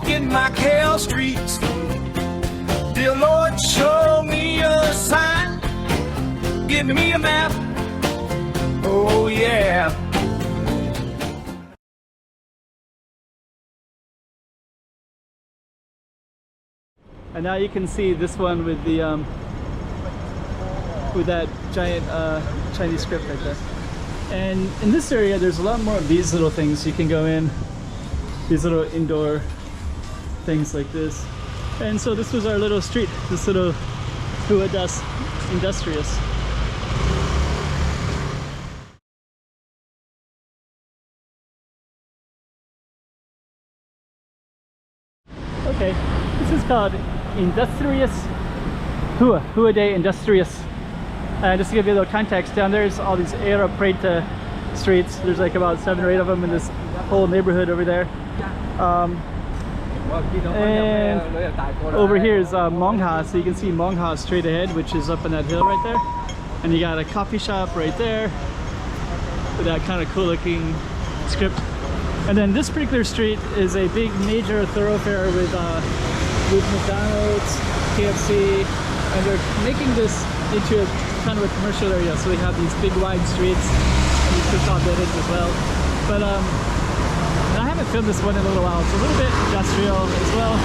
Walking Macau Streets. Dear Lord, show me a sign. Give me a map. Oh yeah. And now you can see this one with the with that giant Chinese script right there. And in this area, there's a lot more of these little things you can go in. These little indoor things like this. And so this was our little street, this little Rua das Indústrias. Okay, this is called Indústrias, Rua de Indústrias. Just to give you a little context, down there is all these Era Preta streets. There's like about 7 or 8 of them in this whole neighborhood over there. And over here is Mongha, so you can see Mongha straight ahead, which is up on that hill right there. And you got a coffee shop right there with that kind of cool looking script. And then this particular street is a big major thoroughfare with McDonald's, KFC, and they're making this into a kind of a commercial area. So they have these big wide streets and these rooftop buildings as well. But and I haven't filmed this one in a little while. It's a little bit industrial as well.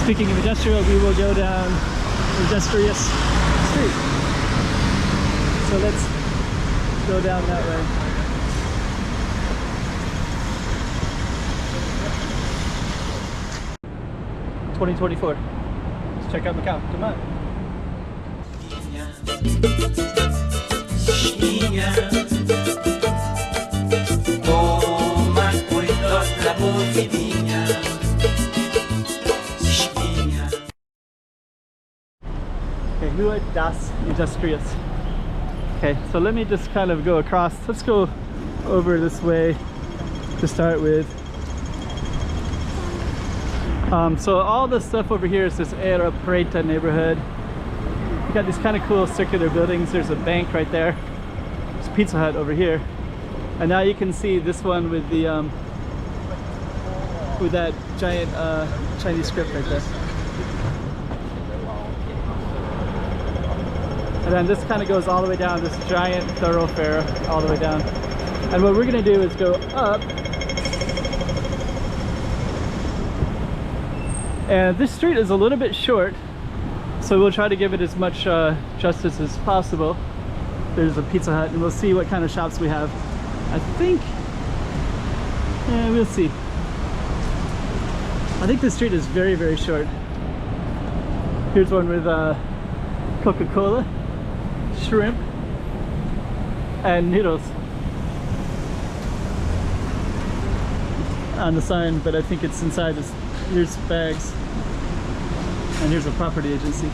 Speaking of industrial, we will go down Indústrias Street. So let's go down that way. $2024. Let's check out Macau. Come on. Okay, Rua das Indústrias. Okay, so let me just kind of go across. Let's go over this way to start with. So all this stuff over here is this Era Preta neighborhood. You got these kind of cool circular buildings. There's a bank right there. There's a Pizza Hut over here. And now you can see this one with the with that giant Chinese script right there. And then this kind of goes all the way down, this giant thoroughfare all the way down. And what we're gonna do is go up. And this street is a little bit short, so we'll try to give it as much justice as possible. There's a Pizza Hut, and we'll see what kind of shops we have. I think, yeah, we'll see. I think this street is very, very short. Here's one with Coca-Cola, shrimp, and noodles on the sign, but I think it's inside this. Here's bags, and here's a property agency.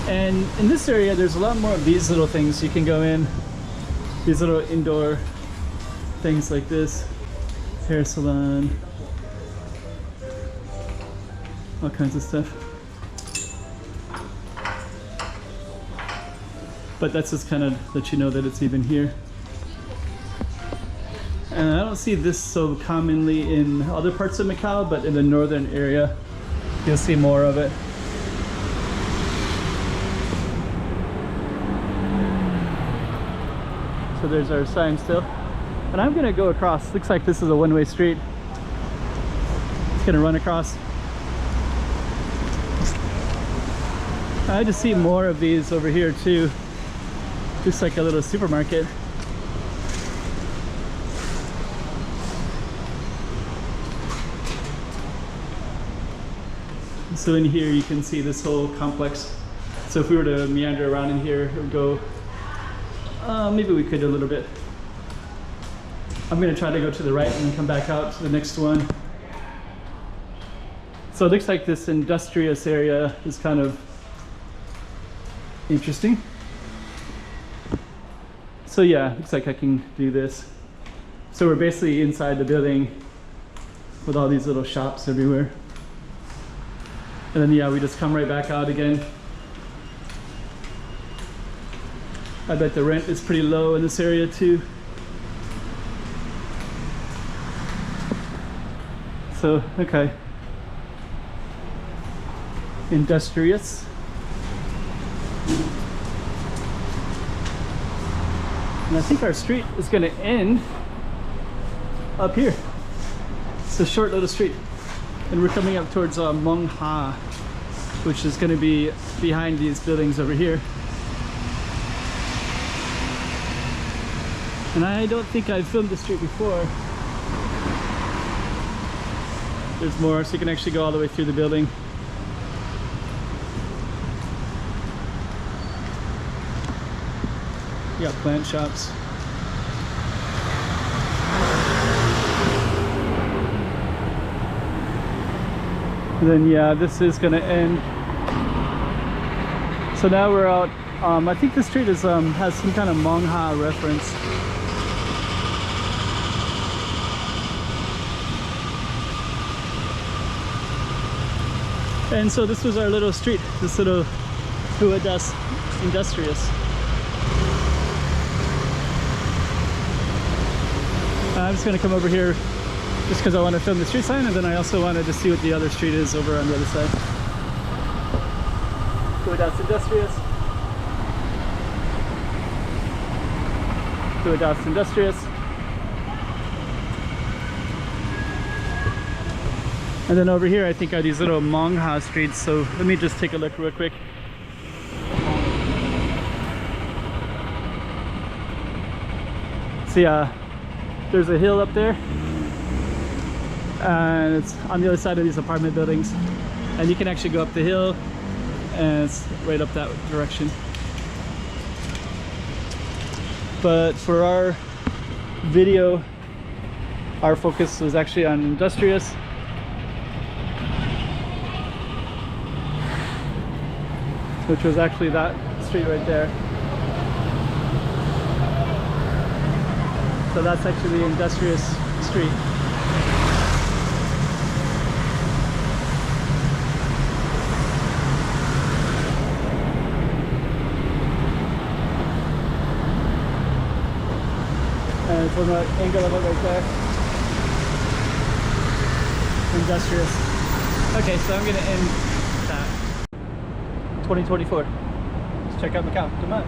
And in this area, there's a lot more of these little things you can go in. These little indoor things like this. Hair salon. All kinds of stuff. But that's just kind of let you know that it's even here. And I don't see this so commonly in other parts of Macau, but in the northern area, you'll see more of it. So there's our sign still. And I'm gonna go across. Looks like this is a one-way street. It's gonna run across. I just see more of these over here too. Looks like a little supermarket. So in here you can see this whole complex. So if we were to meander around in here, it would go, maybe we could a little bit. I'm gonna try to go to the right and then come back out to the next one. So it looks like this Indústrias area is kind of interesting. So yeah, looks like I can do this. So we're basically inside the building with all these little shops everywhere. And then yeah, we just come right back out again. I bet the rent is pretty low in this area too. So, okay. Indústrias. And I think our street is going to end up here. It's a short little street. And we're coming up towards Mong Ha, which is going to be behind these buildings over here. And I don't think I've filmed this street before. There's more, so you can actually go all the way through the building. You got plant shops. And then yeah, this is gonna end. So now we're out. I think the street is has some kind of Mong Ha reference. And so this was our little street, this little Rua das Indústrias. I'm just gonna come over here just because I want to film the street sign, and then I also wanted to see what the other street is over on the other side. Rua das Indústrias. Rua das Indústrias. And then over here I think are these little Mong Ha streets, so let me just take a look real quick. See, there's a hill up there, and it's on the other side of these apartment buildings, and you can actually go up the hill and it's right up that direction. But for our video, our focus was actually on Indústrias, which was actually that street right there. So that's actually the Indústrias street. And from the angle of it right there, Indústrias. Okay, so I'm gonna end that. 2024. Let's check out Macau. Come on.